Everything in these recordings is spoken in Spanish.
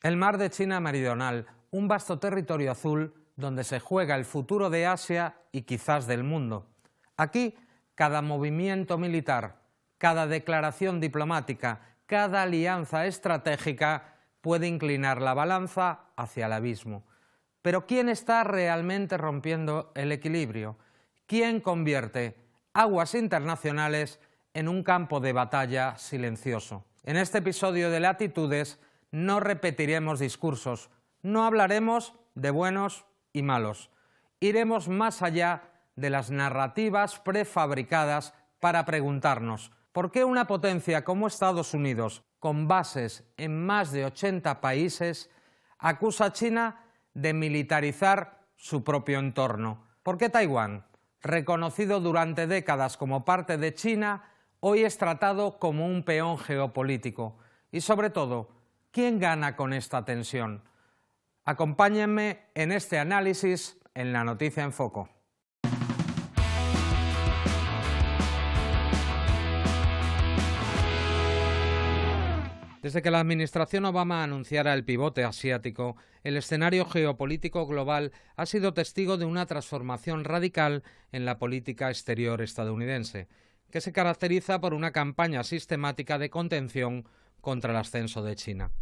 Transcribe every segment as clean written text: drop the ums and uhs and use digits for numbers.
El mar de China Meridional, un vasto territorio azul donde se juega el futuro de Asia y quizás del mundo. Aquí, cada movimiento militar, cada declaración diplomática, cada alianza estratégica puede inclinar la balanza hacia el abismo. Pero ¿quién está realmente rompiendo el equilibrio? ¿Quién convierte aguas internacionales en un campo de batalla silencioso? En este episodio de Latitudes no repetiremos discursos, no hablaremos de buenos y malos. Iremos más allá de las narrativas prefabricadas para preguntarnos ¿por qué una potencia como Estados Unidos, con bases en más de 80 países, acusa a China de militarizar su propio entorno? ¿Por qué Taiwán, reconocido durante décadas como parte de China, hoy es tratado como un peón geopolítico? Y sobre todo, ¿quién gana con esta tensión? Acompáñenme en este análisis en La Noticia en Foco. Desde que la administración Obama anunciara el pivote asiático, el escenario geopolítico global ha sido testigo de una transformación radical en la política exterior estadounidense, que se caracteriza por una campaña sistemática de contención contra el ascenso de China.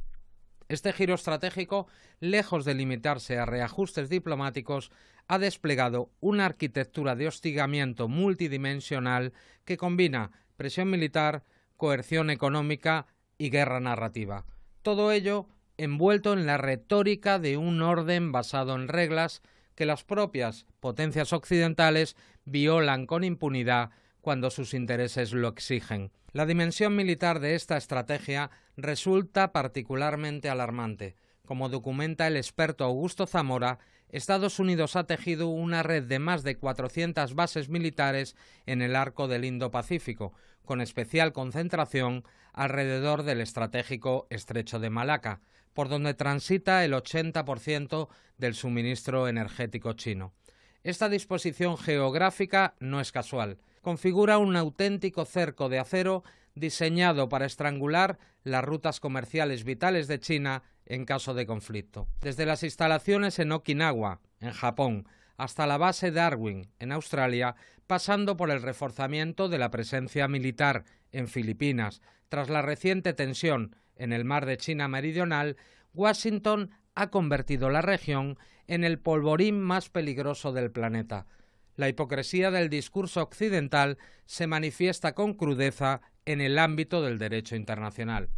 Este giro estratégico, lejos de limitarse a reajustes diplomáticos, ha desplegado una arquitectura de hostigamiento multidimensional que combina presión militar, coerción económica y guerra narrativa. Todo ello envuelto en la retórica de un orden basado en reglas que las propias potencias occidentales violan con impunidad cuando sus intereses lo exigen. La dimensión militar de esta estrategia resulta particularmente alarmante. Como documenta el experto Augusto Zamora, Estados Unidos ha tejido una red de más de 400 bases militares en el arco del Indo-Pacífico, con especial concentración alrededor del estratégico Estrecho de Malaca, por donde transita el 80% del suministro energético chino. Esta disposición geográfica no es casual. Configura un auténtico cerco de acero diseñado para estrangular las rutas comerciales vitales de China en caso de conflicto. Desde las instalaciones en Okinawa, en Japón, hasta la base Darwin, en Australia, pasando por el reforzamiento de la presencia militar en Filipinas. Tras la reciente tensión en el mar de China Meridional, Washington ha convertido la región en el polvorín más peligroso del planeta. La hipocresía del discurso occidental se manifiesta con crudeza en el ámbito del derecho internacional.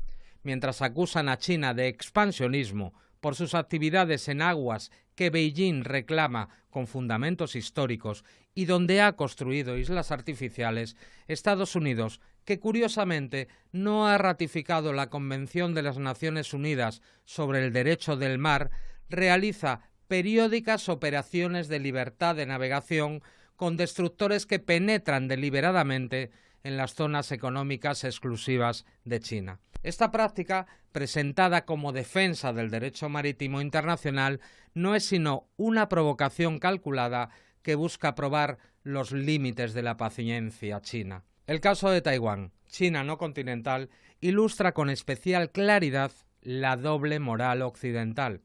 Mientras acusan a China de expansionismo por sus actividades en aguas que Beijing reclama con fundamentos históricos y donde ha construido islas artificiales, Estados Unidos, que curiosamente no ha ratificado la Convención de las Naciones Unidas sobre el Derecho del Mar, realiza periódicas operaciones de libertad de navegación con destructores que penetran deliberadamente en las zonas económicas exclusivas de China. Esta práctica, presentada como defensa del derecho marítimo internacional, no es sino una provocación calculada que busca probar los límites de la paciencia china. El caso de Taiwán, China no continental, ilustra con especial claridad la doble moral occidental.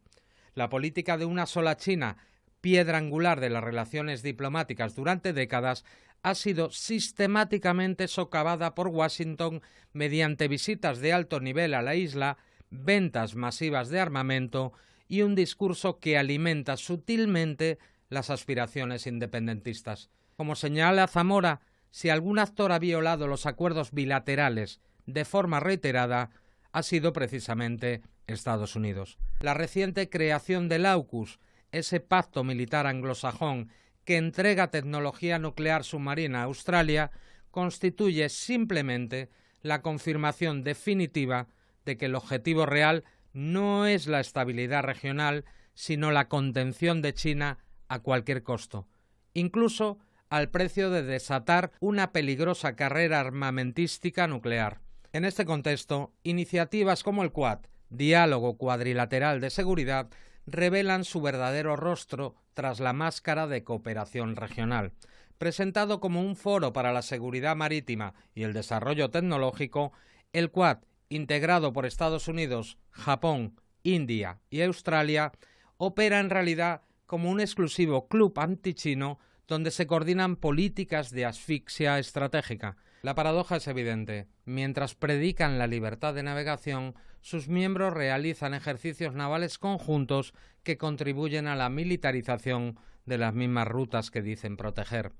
La política de una sola China, piedra angular de las relaciones diplomáticas durante décadas, ha sido sistemáticamente socavada por Washington mediante visitas de alto nivel a la isla, ventas masivas de armamento y un discurso que alimenta sutilmente las aspiraciones independentistas. Como señala Zamora, si algún actor ha violado los acuerdos bilaterales de forma reiterada, ha sido precisamente Estados Unidos. La reciente creación del AUKUS, ese pacto militar anglosajón que entrega tecnología nuclear submarina a Australia, constituye simplemente la confirmación definitiva de que el objetivo real no es la estabilidad regional, sino la contención de China a cualquier costo, incluso al precio de desatar una peligrosa carrera armamentística nuclear. En este contexto, iniciativas como el Quad, Diálogo Cuadrilateral de Seguridad, revelan su verdadero rostro tras la máscara de cooperación regional. Presentado como un foro para la seguridad marítima y el desarrollo tecnológico, el Quad, integrado por Estados Unidos, Japón, India y Australia, opera en realidad como un exclusivo club antichino donde se coordinan políticas de asfixia estratégica. La paradoja es evidente. Mientras predican la libertad de navegación, sus miembros realizan ejercicios navales conjuntos que contribuyen a la militarización de las mismas rutas que dicen proteger.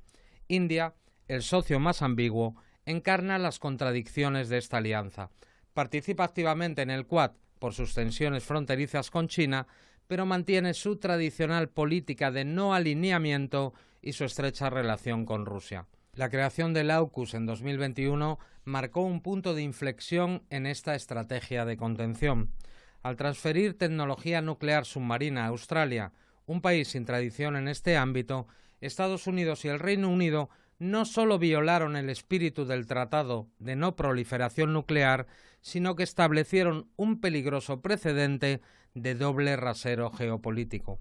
India, el socio más ambiguo, encarna las contradicciones de esta alianza. Participa activamente en el Quad por sus tensiones fronterizas con China, pero mantiene su tradicional política de no alineamiento y su estrecha relación con Rusia. La creación del AUKUS en 2021 marcó un punto de inflexión en esta estrategia de contención. Al transferir tecnología nuclear submarina a Australia, un país sin tradición en este ámbito, Estados Unidos y el Reino Unido no solo violaron el espíritu del Tratado de No Proliferación Nuclear, sino que establecieron un peligroso precedente de doble rasero geopolítico.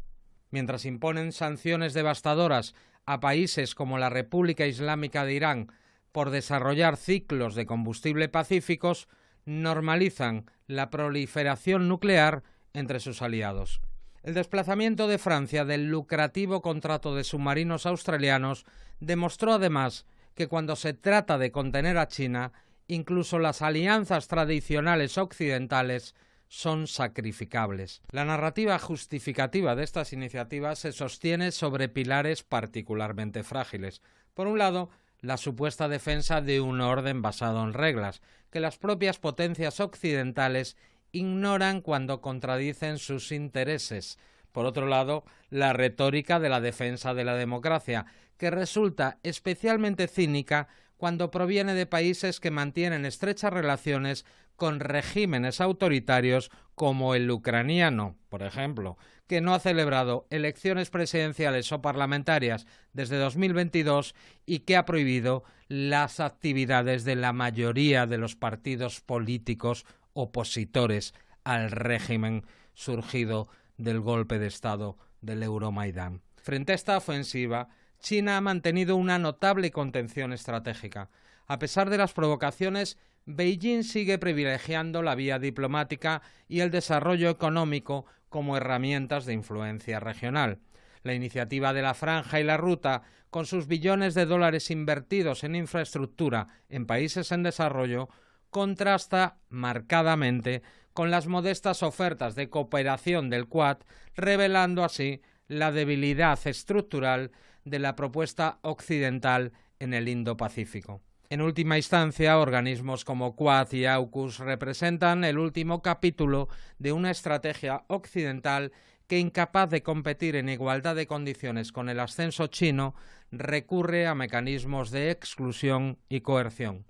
Mientras imponen sanciones devastadoras a países como la República Islámica de Irán por desarrollar ciclos de combustible pacíficos, normalizan la proliferación nuclear entre sus aliados. El desplazamiento de Francia del lucrativo contrato de submarinos australianos demostró además que cuando se trata de contener a China, incluso las alianzas tradicionales occidentales son sacrificables. La narrativa justificativa de estas iniciativas se sostiene sobre pilares particularmente frágiles. Por un lado, la supuesta defensa de un orden basado en reglas, que las propias potencias occidentales ignoran cuando contradicen sus intereses. Por otro lado, la retórica de la defensa de la democracia, que resulta especialmente cínica cuando proviene de países que mantienen estrechas relaciones con regímenes autoritarios como el ucraniano, por ejemplo, que no ha celebrado elecciones presidenciales o parlamentarias desde 2022 y que ha prohibido las actividades de la mayoría de los partidos políticos opositores al régimen surgido del golpe de Estado del Euromaidán. Frente a esta ofensiva, China ha mantenido una notable contención estratégica. A pesar de las provocaciones, Beijing sigue privilegiando la vía diplomática y el desarrollo económico como herramientas de influencia regional. La iniciativa de la Franja y la Ruta, con sus billones de dólares invertidos en infraestructura en países en desarrollo, contrasta marcadamente con las modestas ofertas de cooperación del Quad, revelando así la debilidad estructural de la propuesta occidental en el Indo-Pacífico. En última instancia, organismos como Quad y AUKUS representan el último capítulo de una estrategia occidental que, incapaz de competir en igualdad de condiciones con el ascenso chino, recurre a mecanismos de exclusión y coerción.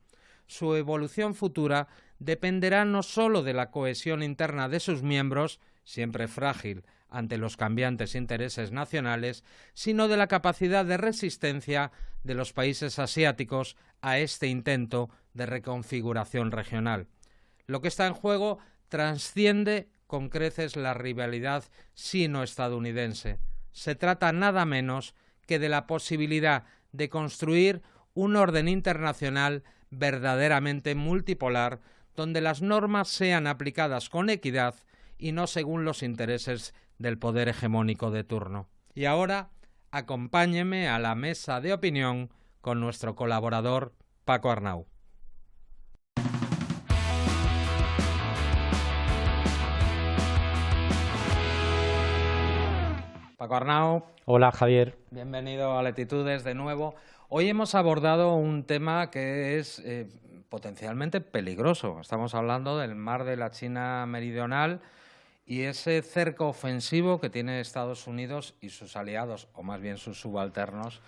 Su evolución futura dependerá no solo de la cohesión interna de sus miembros, siempre frágil ante los cambiantes intereses nacionales, sino de la capacidad de resistencia de los países asiáticos a este intento de reconfiguración regional. Lo que está en juego trasciende con creces la rivalidad sino-estadounidense. Se trata nada menos que de la posibilidad de construir un orden internacional verdaderamente multipolar, donde las normas sean aplicadas con equidad y no según los intereses del poder hegemónico de turno. Y ahora, acompáñeme a la mesa de opinión con nuestro colaborador Paco Arnau. Paco Arnau. Hola, Javier. Bienvenido a Latitudes de nuevo. Hoy hemos abordado un tema que es potencialmente peligroso. Estamos hablando del mar de la China Meridional y ese cerco ofensivo que tiene Estados Unidos y sus aliados, o más bien sus subalternos,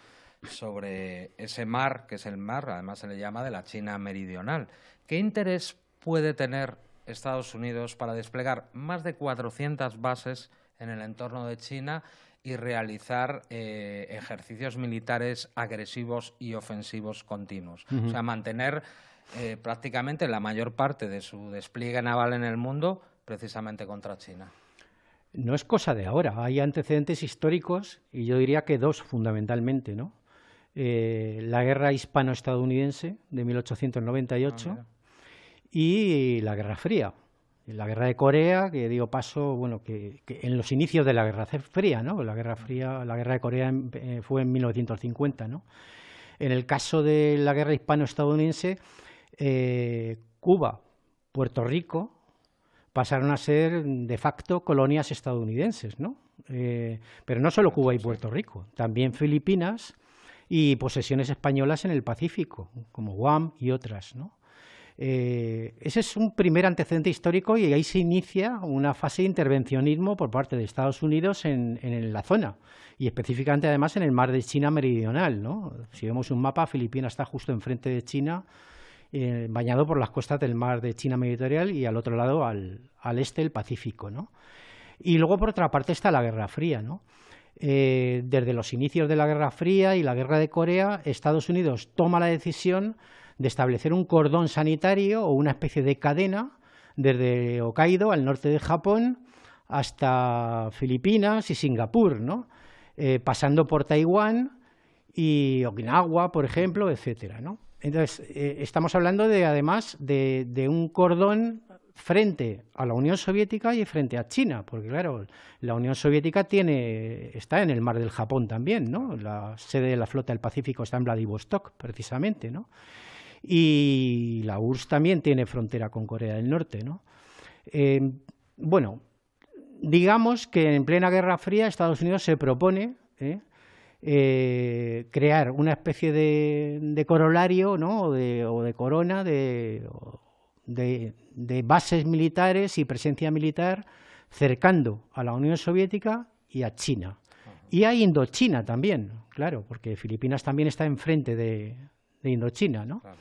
sobre ese mar, que es el mar, además se le llama de la China Meridional. ¿Qué interés puede tener Estados Unidos para desplegar más de 400 bases en el entorno de China y realizar ejercicios militares agresivos y ofensivos continuos? O sea, mantener prácticamente la mayor parte de su despliegue naval en el mundo precisamente contra China. No es cosa de ahora, hay antecedentes históricos y yo diría que dos fundamentalmente, ¿no? La guerra hispano-estadounidense de 1898 y la Guerra Fría. la guerra de Corea, que dio paso, bueno, que en los inicios de la Guerra Fría, ¿no? La Guerra Fría, la guerra de Corea fue en 1950, ¿no? En el caso de la guerra hispano-estadounidense, Cuba, Puerto Rico pasaron a ser de facto colonias estadounidenses, ¿no? Pero no solo Cuba y Puerto Rico, también Filipinas y posesiones españolas en el Pacífico, como Guam y otras, ¿no? Ese es un primer antecedente histórico y ahí se inicia una fase de intervencionismo por parte de Estados Unidos en la zona y específicamente además en el mar de China meridional, ¿no? Si vemos un mapa, Filipinas está justo enfrente de China, bañado por las costas del mar de China meridional y al otro lado al este el Pacífico, ¿no? Y luego por otra parte está la Guerra Fría, ¿no? Desde los inicios de la Guerra Fría y la Guerra de Corea, Estados Unidos toma la decisión de establecer un cordón sanitario o una especie de cadena desde Hokkaido, al norte de Japón, hasta Filipinas y Singapur, ¿no? Pasando por Taiwán y Okinawa, por ejemplo, etcétera, ¿no? Entonces, estamos hablando además de un cordón frente a la Unión Soviética y frente a China, porque claro, la Unión Soviética está en el mar del Japón también, ¿no? La sede de la Flota del Pacífico está en Vladivostok, precisamente, ¿no? Y la URSS también tiene frontera con Corea del Norte, ¿no? Bueno, digamos que en plena Guerra Fría Estados Unidos se propone crear una especie de corolario, ¿no? o de corona de bases militares y presencia militar cercando a la Unión Soviética y a China. Y a Indochina también, claro, porque Filipinas también está enfrente de Indochina, ¿no? Claro.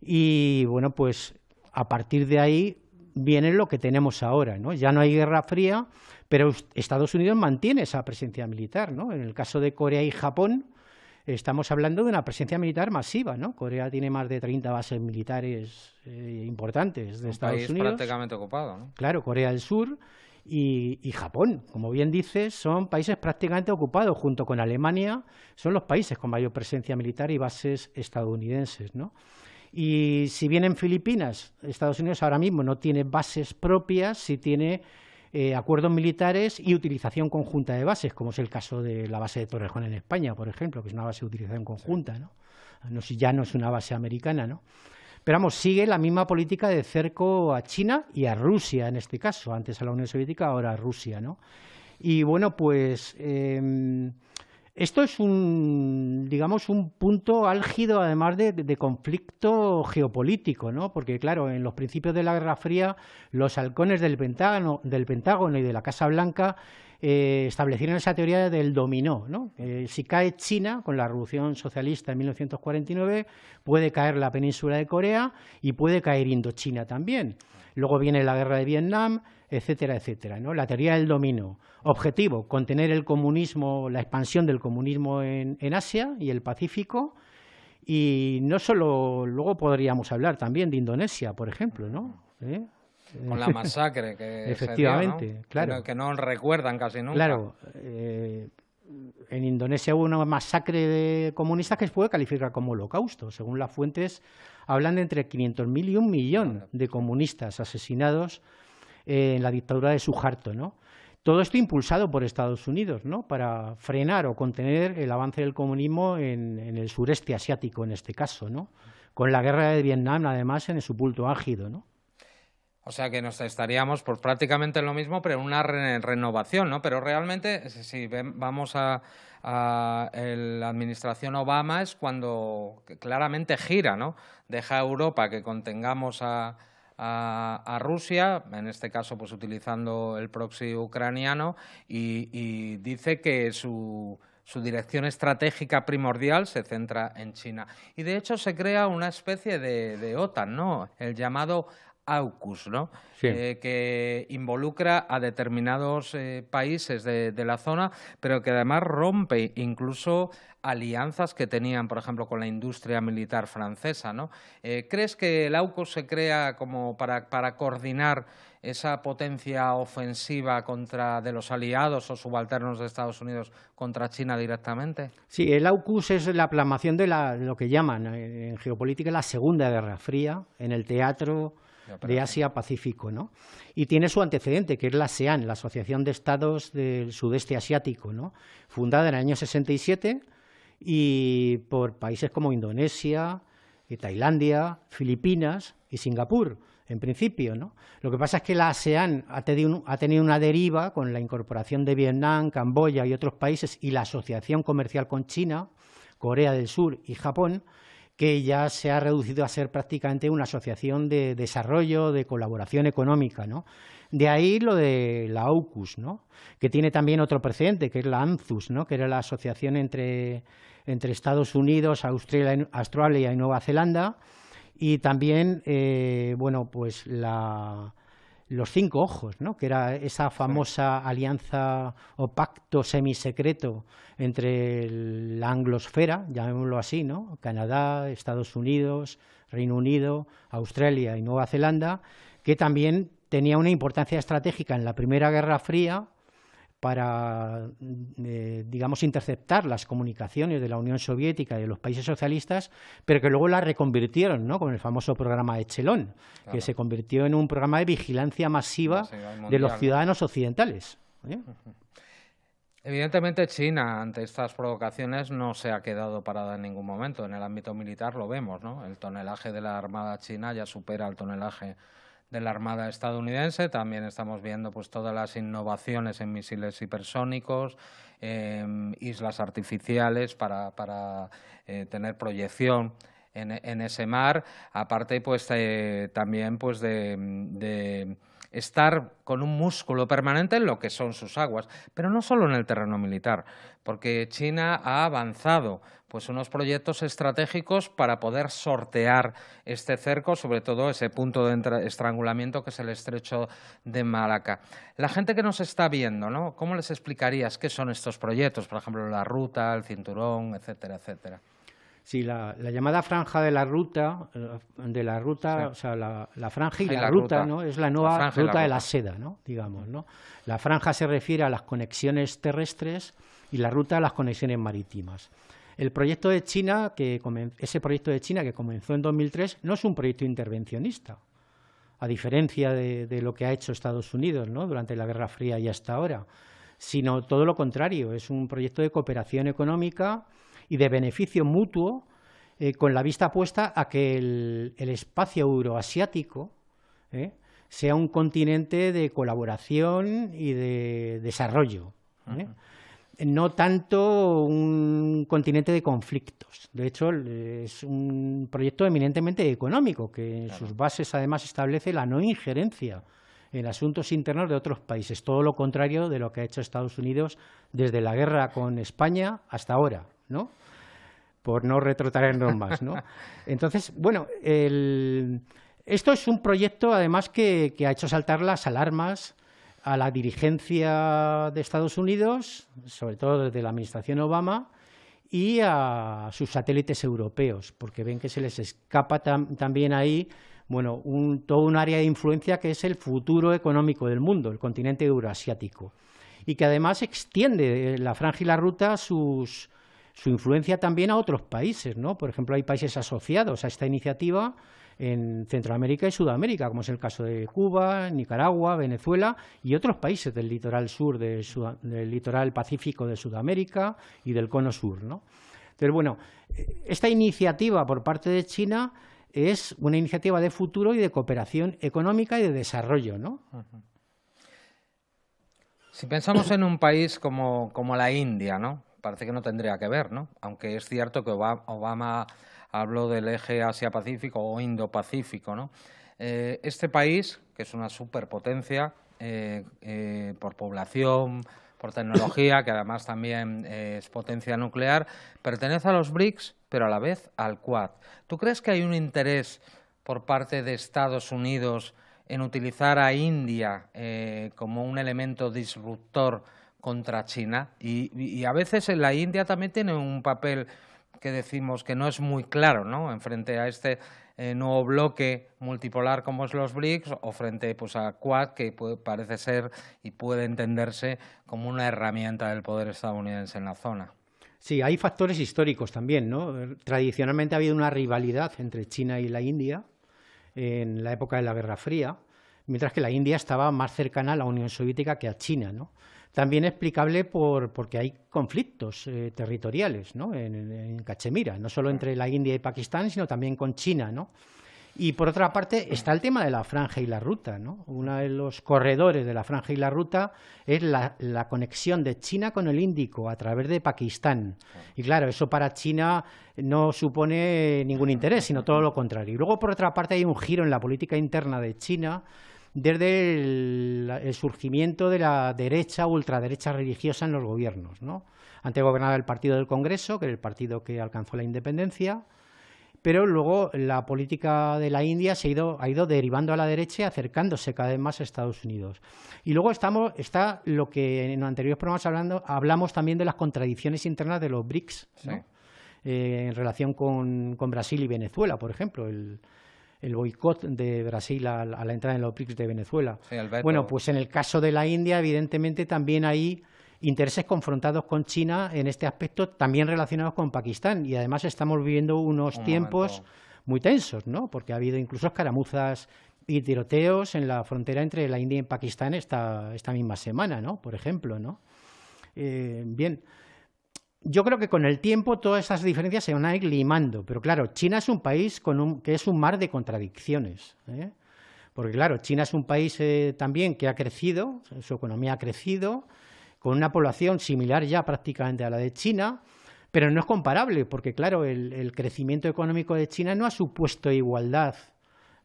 Y bueno, pues a partir de ahí viene lo que tenemos ahora, ¿no? Ya no hay Guerra Fría, pero Estados Unidos mantiene esa presencia militar, ¿no? En el caso de Corea y Japón, estamos hablando de una presencia militar masiva, ¿no? Corea tiene más de 30 bases militares importantes de Estados Unidos. Un país prácticamente ocupado, ¿no? Claro, Corea del Sur y Japón, como bien dices, son países prácticamente ocupados, junto con Alemania, son los países con mayor presencia militar y bases estadounidenses, ¿no? Y si bien en Filipinas, Estados Unidos ahora mismo no tiene bases propias, sí tiene acuerdos militares y utilización conjunta de bases, como es el caso de la base de Torrejón en España, por ejemplo, que es una base de utilización conjunta, ¿no? Ya no es una base americana, ¿no? Pero vamos, sigue la misma política de cerco a China y a Rusia en este caso, antes a la Unión Soviética, ahora a Rusia, ¿no? Y bueno, pues esto es digamos, un punto álgido, además de conflicto geopolítico, ¿no? Porque, claro, en los principios de la Guerra Fría, los halcones del Pentágono y de la Casa Blanca establecieron esa teoría del dominó, ¿no? Si cae China con la Revolución Socialista en 1949, puede caer la península de Corea y puede caer Indochina también. Luego viene la Guerra de Vietnam, etcétera, etcétera, ¿no? La teoría del dominó. Objetivo, contener el comunismo, la expansión del comunismo en Asia y el Pacífico. Y no solo, luego podríamos hablar también de Indonesia, por ejemplo, ¿no? Con la masacre que efectivamente, se dio, ¿no? Claro. Que no recuerdan casi nunca. Claro, en Indonesia hubo una masacre de comunistas que se puede calificar como holocausto. Según las fuentes, hablan de entre 500.000 y 1 millón de comunistas asesinados en la dictadura de Suharto, ¿no? Todo esto impulsado por Estados Unidos, ¿no? Para frenar o contener el avance del comunismo en el sureste asiático, en este caso, ¿no? Con la guerra de Vietnam, además, en su punto álgido, ¿no? O sea que nos estaríamos pues prácticamente en lo mismo, pero en una renovación, ¿no? Pero realmente, si vamos a la administración Obama, es cuando claramente gira, ¿no? Deja a Europa que contengamos a Rusia, en este caso pues utilizando el proxy ucraniano, y dice que su dirección estratégica primordial se centra en China. Y de hecho se crea una especie de OTAN, ¿no? El llamado AUKUS, ¿no? Sí. Que involucra a determinados países de la zona, pero que además rompe incluso alianzas que tenían, por ejemplo, con la industria militar francesa, ¿no? ¿Crees que el AUKUS se crea como para coordinar esa potencia ofensiva de los aliados o subalternos de Estados Unidos contra China directamente? Sí, el AUKUS es la plasmación de lo que llaman en geopolítica la Segunda Guerra Fría, en el teatro de Asia-Pacífico, ¿no? Y tiene su antecedente, que es la ASEAN, la Asociación de Estados del Sudeste Asiático, ¿no? Fundada en el año 67 y por países como Indonesia, Tailandia, Filipinas y Singapur, en principio, ¿no? Lo que pasa es que la ASEAN ha tenido una deriva con la incorporación de Vietnam, Camboya y otros países y la asociación comercial con China, Corea del Sur y Japón, que ya se ha reducido a ser prácticamente una asociación de desarrollo, de colaboración económica, ¿no? De ahí lo de la AUKUS, ¿no? Que tiene también otro precedente, que es la ANZUS, ¿no? Que era la asociación entre Estados Unidos, Australia y Nueva Zelanda, y también, bueno, pues los 5 ojos, ¿no? Que era esa famosa alianza o pacto semisecreto entre la anglosfera, llamémoslo así, ¿no? Canadá, Estados Unidos, Reino Unido, Australia y Nueva Zelanda, que también tenía una importancia estratégica en la Primera Guerra Fría para, digamos, interceptar las comunicaciones de la Unión Soviética y de los países socialistas, pero que luego la reconvirtieron, ¿no? Con el famoso programa Echelon, claro, que se convirtió en un programa de vigilancia masiva de los ciudadanos occidentales. Evidentemente China, ante estas provocaciones, no se ha quedado parada en ningún momento. En el ámbito militar lo vemos, ¿no? El tonelaje de la Armada china ya supera el tonelaje de la Armada estadounidense. También estamos viendo pues todas las innovaciones en misiles hipersónicos, islas artificiales para tener proyección en ese mar. Aparte, pues también pues de estar con un músculo permanente en lo que son sus aguas, pero no solo en el terreno militar, porque China ha avanzado pues unos proyectos estratégicos para poder sortear este cerco, sobre todo ese punto de estrangulamiento que es el estrecho de Malaca. La gente que nos está viendo, ¿no? ¿Cómo les explicarías qué son estos proyectos? Por ejemplo, la ruta, el cinturón, etcétera, etcétera. Sí, la llamada franja de la ruta, sí. O sea, la franja y la ruta, ¿no? Es la nueva ruta de la seda, ¿no? Digamos, ¿no? La franja se refiere a las conexiones terrestres y la ruta a las conexiones marítimas. El proyecto de China, ese proyecto de China que comenzó en 2003, no es un proyecto intervencionista, a diferencia de lo que ha hecho Estados Unidos, ¿no? Durante la Guerra Fría y hasta ahora, sino todo lo contrario, es un proyecto de cooperación económica y de beneficio mutuo, con la vista puesta a que el espacio euroasiático sea un continente de colaboración y de desarrollo, no tanto un continente de conflictos. De hecho, es un proyecto eminentemente económico, que en sus bases además establece la no injerencia en asuntos internos de otros países, todo lo contrario de lo que ha hecho Estados Unidos desde la guerra con España hasta ahora, ¿no? Por no retrotraernos más, ¿no? Entonces, bueno, esto es un proyecto, además, que ha hecho saltar las alarmas a la dirigencia de Estados Unidos, sobre todo desde la administración Obama, y a sus satélites europeos, porque ven que se les escapa también ahí, bueno, todo un área de influencia que es el futuro económico del mundo, el continente euroasiático, y que además extiende la franja y la ruta su influencia también a otros países, ¿no? Por ejemplo, hay países asociados a esta iniciativa en Centroamérica y Sudamérica, como es el caso de Cuba, Nicaragua, Venezuela y otros países del litoral sur, del litoral pacífico de Sudamérica y del cono sur, ¿no? Entonces, bueno, esta iniciativa por parte de China es una iniciativa de futuro y de cooperación económica y de desarrollo, ¿no? Si pensamos en un país como la India, ¿no? Parece que no tendría que ver, ¿no? Aunque es cierto que Obama habló del eje Asia-Pacífico o Indo-Pacífico, ¿no? Este país, que es una superpotencia por población, por tecnología, que además también es potencia nuclear, pertenece a los BRICS, pero a la vez al Quad. ¿Tú crees que hay un interés por parte de Estados Unidos en utilizar a India como un elemento disruptor contra China? Y a veces en la India también tiene un papel que decimos que no es muy claro, ¿no? En frente a este nuevo bloque multipolar como es los BRICS, o frente pues a Quad, que parece ser y puede entenderse como una herramienta del poder estadounidense en la zona. Sí, hay factores históricos también, ¿no? Tradicionalmente ha habido una rivalidad entre China y la India, en la época de la Guerra Fría, mientras que la India estaba más cercana a la Unión Soviética que a China, ¿no? También explicable porque hay conflictos territoriales, ¿no? En Cachemira, no solo entre la India y Pakistán, sino también con China, ¿no? Y por otra parte está el tema de la franja y la ruta, ¿no? Uno de los corredores de la franja y la ruta es la conexión de China con el Índico a través de Pakistán. Y claro, eso para China no supone ningún interés, sino todo lo contrario. Y luego, por otra parte, hay un giro en la política interna de China desde el surgimiento de la derecha, ultraderecha religiosa en los gobiernos, ¿no? Antes gobernaba el Partido del Congreso, que era el partido que alcanzó la independencia, pero luego la política de la India ha ido derivando a la derecha y acercándose cada vez más a Estados Unidos. Y luego está lo que en los anteriores programas hablamos también de las contradicciones internas de los BRICS, ¿no? Sí. En relación con Brasil y Venezuela, por ejemplo, el boicot de Brasil a la entrada en los BRICS de Venezuela. Sí, el veto. Bueno, pues en el caso de la India, evidentemente también hay intereses confrontados con China en este aspecto, también relacionados con Pakistán. Y además estamos viviendo unos tiempos muy tensos, ¿no? Porque ha habido incluso escaramuzas y tiroteos en la frontera entre la India y Pakistán esta misma semana, ¿no? Por ejemplo, ¿no? Bien. Yo creo que con el tiempo todas esas diferencias se van a ir limando, pero claro, China es un país que es un mar de contradicciones, ¿eh? Porque claro, China es un país también que ha crecido, su economía ha crecido, con una población similar ya prácticamente a la de China, pero no es comparable, porque claro, el crecimiento económico de China no ha supuesto igualdad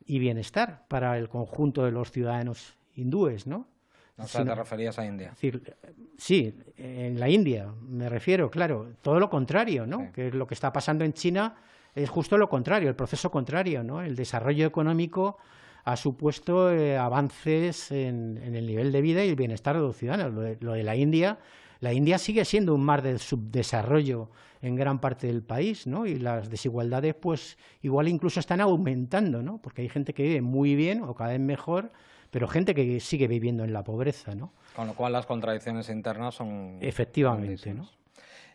y bienestar para el conjunto de los ciudadanos hindúes, ¿no? O sea, te referías a India. Es decir, sí, en la India me refiero, claro, todo lo contrario, ¿no? Sí. Que lo que está pasando en China es justo lo contrario, el proceso contrario, ¿no? El desarrollo económico ha supuesto avances en el nivel de vida y el bienestar de los ciudadanos. Lo de la India sigue siendo un mar de subdesarrollo en gran parte del país, ¿no? Y las desigualdades, pues, igual incluso están aumentando, ¿no? Porque hay gente que vive muy bien o cada vez mejor, pero gente que sigue viviendo en la pobreza, ¿no? Con lo cual las contradicciones internas son efectivamente, ¿no?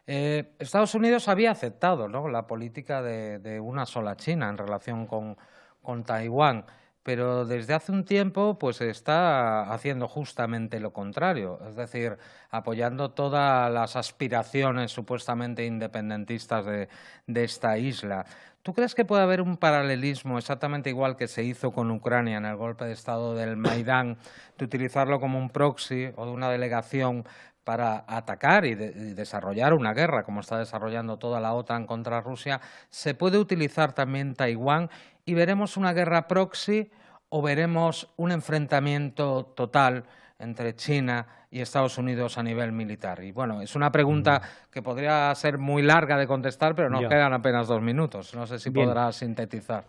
Estados Unidos había aceptado, ¿no?, la política de una sola China en relación con Taiwán, pero desde hace un tiempo pues está haciendo justamente lo contrario, es decir, apoyando todas las aspiraciones supuestamente independentistas de esta isla. ¿Tú crees que puede haber un paralelismo exactamente igual que se hizo con Ucrania en el golpe de Estado del Maidán, de utilizarlo como un proxy o de una delegación para atacar y desarrollar una guerra, como está desarrollando toda la OTAN contra Rusia? ¿Se puede utilizar también Taiwán y veremos una guerra proxy o veremos un enfrentamiento total entre China y Estados Unidos a nivel militar? Y bueno, es una pregunta que podría ser muy larga de contestar, pero nos quedan apenas 2 minutos. No sé si podrás sintetizar.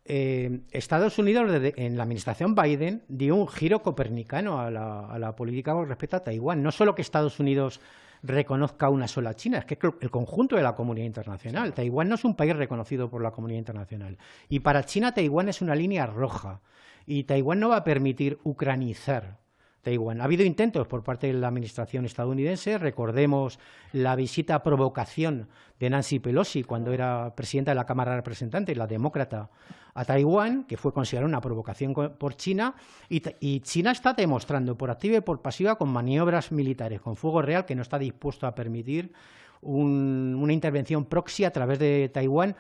Estados Unidos, en la administración Biden, dio un giro copernicano a la política con respecto a Taiwán. No solo que Estados Unidos reconozca una sola China, es que el conjunto de la comunidad internacional. Sí. Taiwán no es un país reconocido por la comunidad internacional. Y para China, Taiwán es una línea roja. Y Taiwán no va a permitir ucranizar Taiwán. Ha habido intentos por parte de la administración estadounidense. Recordemos la visita a provocación de Nancy Pelosi cuando era presidenta de la Cámara de Representantes, la demócrata, a Taiwán, que fue considerada una provocación por China, y China está demostrando por activa y por pasiva, con maniobras militares, con fuego real, que no está dispuesto a permitir una intervención proxy a través de Taiwán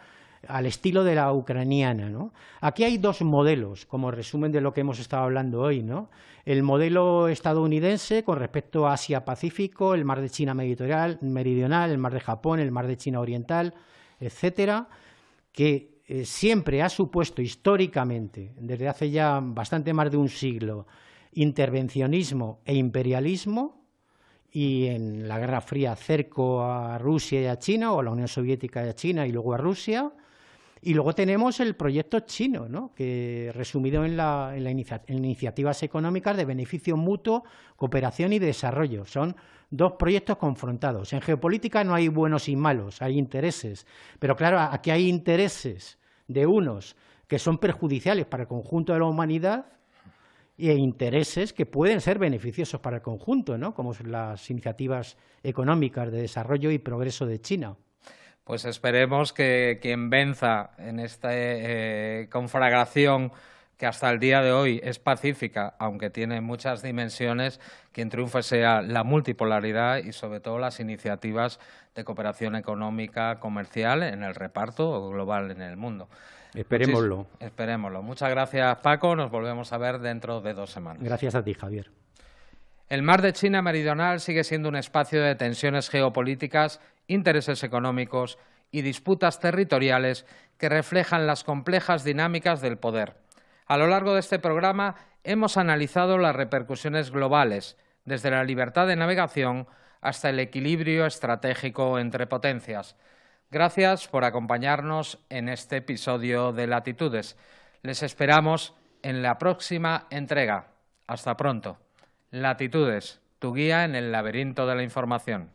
al estilo de la ucraniana, ¿no? Aquí hay 2 modelos, como resumen de lo que hemos estado hablando hoy, ¿no? El modelo estadounidense con respecto a Asia-Pacífico, el mar de China meridional, el mar de Japón, el mar de China oriental, etcétera, que siempre ha supuesto históricamente, desde hace ya bastante más de un siglo, intervencionismo e imperialismo, y en la Guerra Fría cerco a Rusia y a China, o a la Unión Soviética y a China y luego a Rusia. Y luego tenemos el proyecto chino, ¿no?, que resumido en iniciativas económicas de beneficio mutuo, cooperación y desarrollo. Son 2 proyectos confrontados. En geopolítica no hay buenos y malos, hay intereses. Pero claro, aquí hay intereses de unos que son perjudiciales para el conjunto de la humanidad e intereses que pueden ser beneficiosos para el conjunto, ¿no?, como las iniciativas económicas de desarrollo y progreso de China. Pues esperemos que quien venza en esta conflagración, que hasta el día de hoy es pacífica, aunque tiene muchas dimensiones, quien triunfe sea la multipolaridad y sobre todo las iniciativas de cooperación económica, comercial en el reparto global en el mundo. Esperémoslo. Esperémoslo. Muchas gracias, Paco. Nos volvemos a ver dentro de 2 semanas. Gracias a ti, Javier. El mar de China Meridional sigue siendo un espacio de tensiones geopolíticas, intereses económicos y disputas territoriales que reflejan las complejas dinámicas del poder. A lo largo de este programa hemos analizado las repercusiones globales, desde la libertad de navegación hasta el equilibrio estratégico entre potencias. Gracias por acompañarnos en este episodio de Latitudes. Les esperamos en la próxima entrega. Hasta pronto. Latitudes, tu guía en el laberinto de la información.